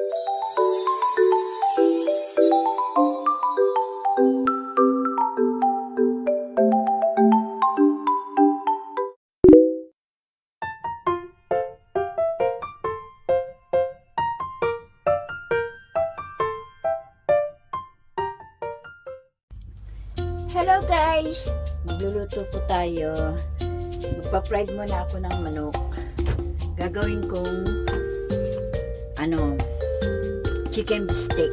Hello guys! Magluluto po tayo. Magpa-fried muna ako ng manok. Gagawin kong chicken bistek.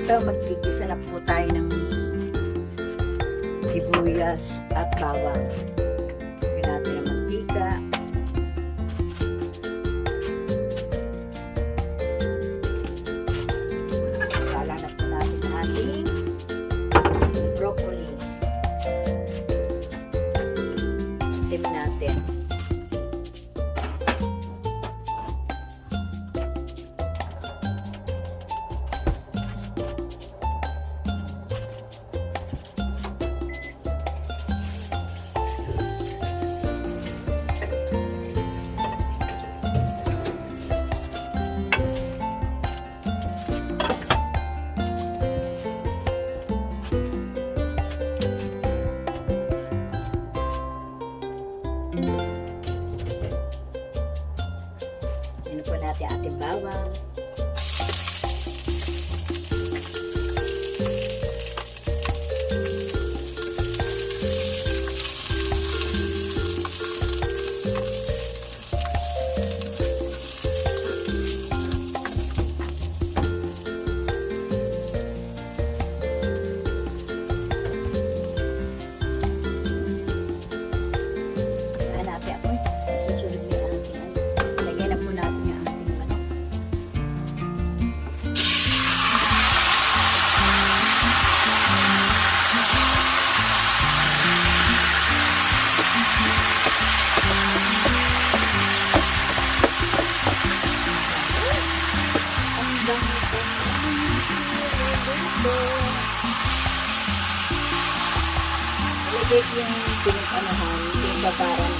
Ito, magkikisa na po tayo ng sibuyas at bawang. Lagyan natin ng mantika. Sala na po natin ang ating broccoli. Steam natin. Ano po natin ating bawang. Ilagay yung pinag-anahan, yung babaran.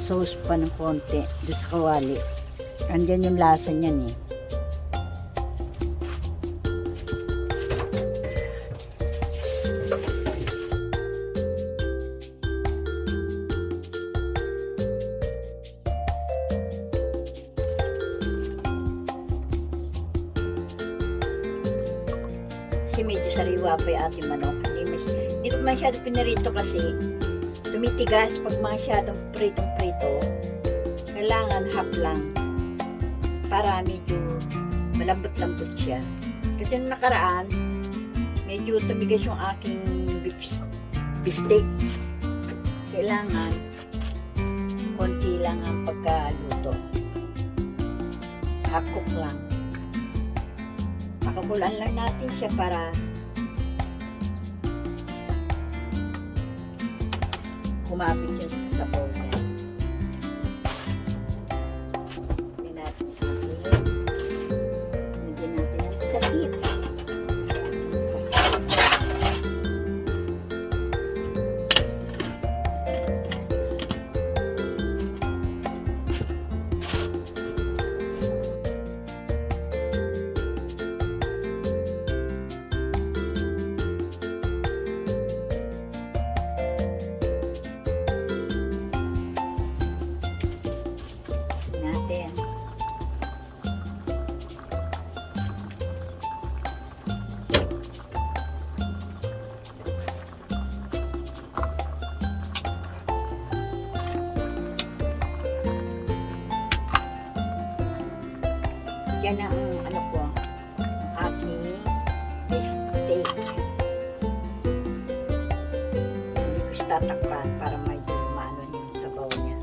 Sauce pa ng konti doon sa kawali. Andyan yung lasa niyan eh. Kasi medyo sariwa pa yung ating manok. Hindi ko masyado pinarito kasi tumitigas pag masyadong pritong-prito. Kailangan half lang para medyo malambot-lambot siya. Kasi nung nakaraan, medyo tumigas yung aking bistek. Kailangan konti lang ang pagkaluto. Half cook lang. Pakakulan lang natin siya para kumapit yun sa bowl niya. Hindi natin atin. Hindi natin ang sakit. Yan ang ano ko, aking bistek. Hindi ko siya tatakpan para medyo maano yung sabaw niya.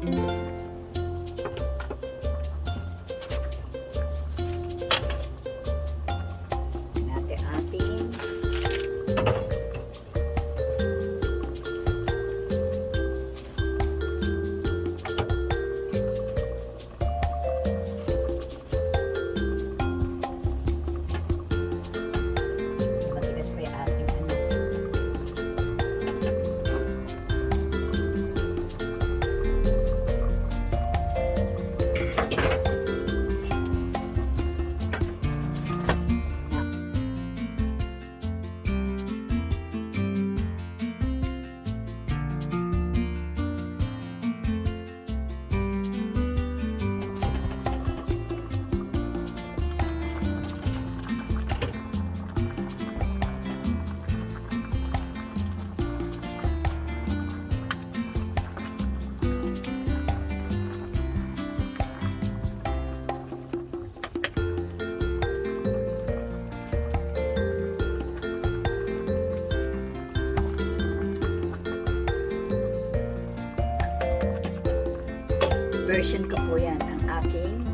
version ko po yan, ang aking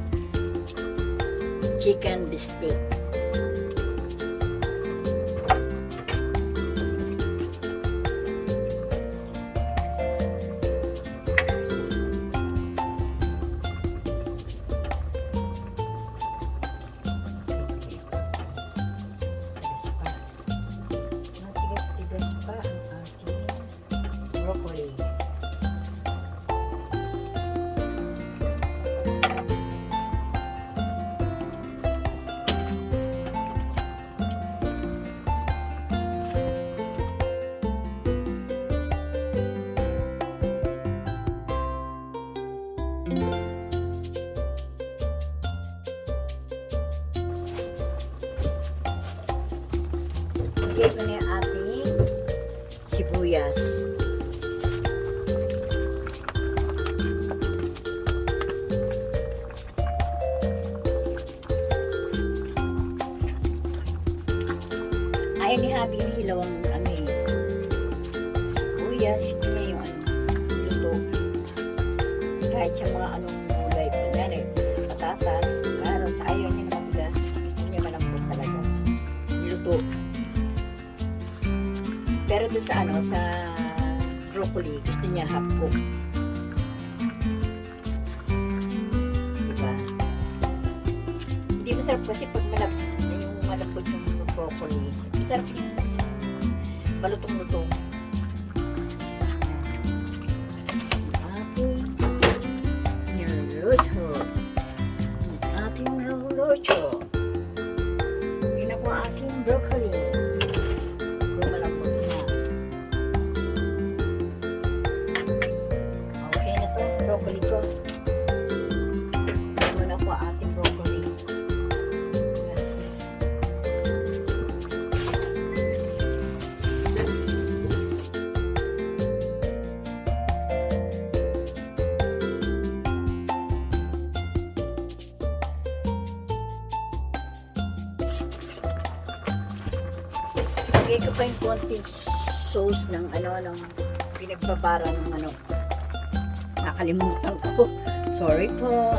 chicken bistek. Matigas-tigas pa ang aking broccoli. Lagay ko na yung ating sibuyas. Ayaw ni Habi yung hilaw ang sibuyas. Ito na yung luto. Kahit sa mga anong gulay po yan patatas, carrots, ayaw niya na matigas. Gusto niya malambot talaga. Luto. Pero doon sa sa broccoli, gusto niya half cook. Diba? Hindi masarap kasi pag malambot yung broccoli. Masarap yung balutong-lutong. Ating niluluto. Yun ako ating broccoli. Broccoli ko. Ito na po ating broccoli. Lagay ko pa yung konting sauce ng ng pinagbabara ng nakalimutan ko. Sorry po.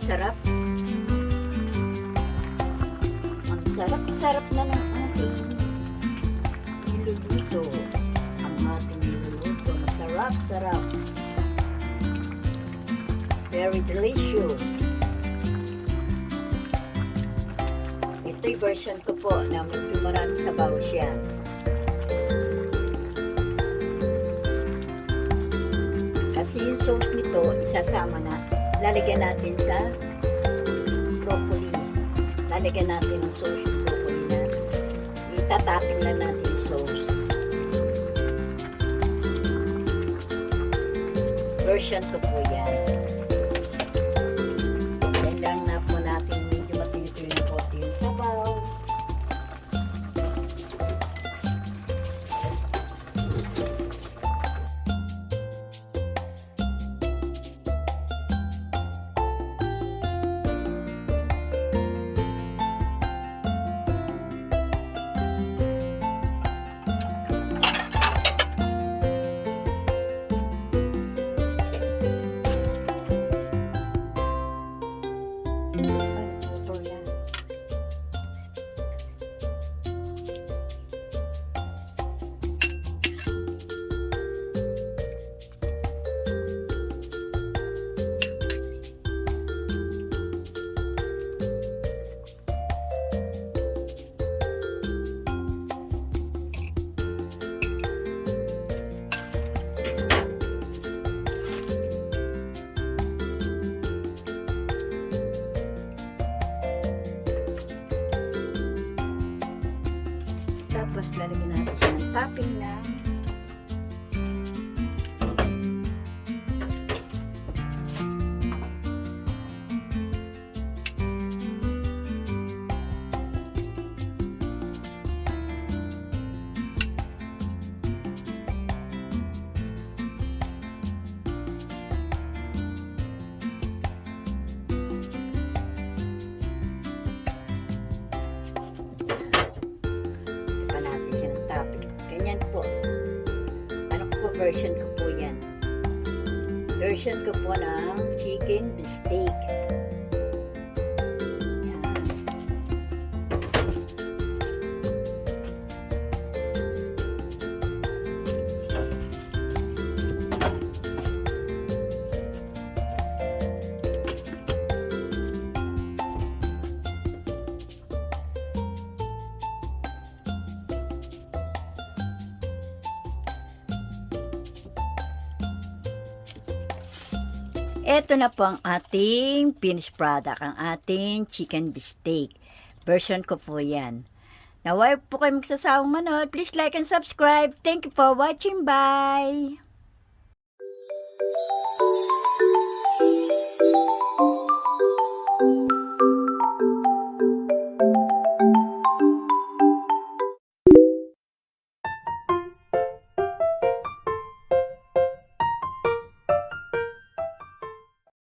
Sarap. Ang sarap na ng ating niluluto. Ang ating niluluto. Masarap. Very delicious. Ito'y version ko po na medyo maraming sabaw siya. Kasi yung sauce nito, isasama na. Lalagyan natin sa broccoli. Lalagyan natin ng sauce yung broccoli na. Itatapin na natin yung sauce. Version ko po yan. Yan lang na po natin medyo matulito yung konti yung sabaw. Tapos lalagyan natin siya ng topping na version ko po yan. Version ko po ng chicken bistek. Yan. Ito na po ang ating finished product, ang ating chicken bistek. Version ko po yan. Naway po kayo magsasawang manood. Please like and subscribe. Thank you for watching. Bye!